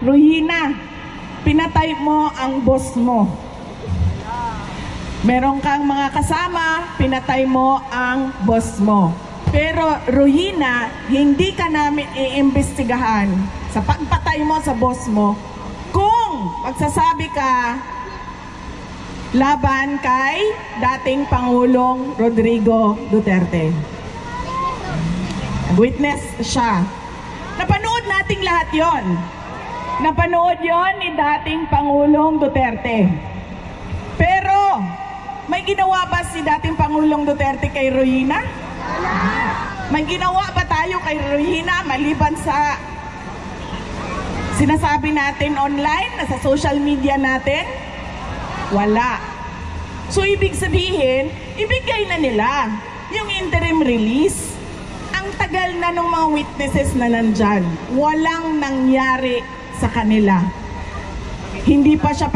Ruhina, pinatay mo ang boss mo. Meron kang mga kasama, pinatay mo ang boss mo. Pero Ruhina, hindi ka namin iimbestigahan sa pagpatay mo sa boss mo kung magsasabi ka laban kay dating Pangulong Rodrigo Duterte. Witness siya. Napanood nating lahat yon. Napanood yon ni dating Pangulong Duterte. Pero, may ginawa ba si dating Pangulong Duterte kay Ruhina? May ginawa ba tayo kay Ruhina maliban sa sinasabi natin online, sa social media natin? Wala. So, ibig sabihin, ibigay na nila yung interim release. Ang tagal na ng mga witnesses na nandyan. Walang nangyari sa kanila. Hindi pa siya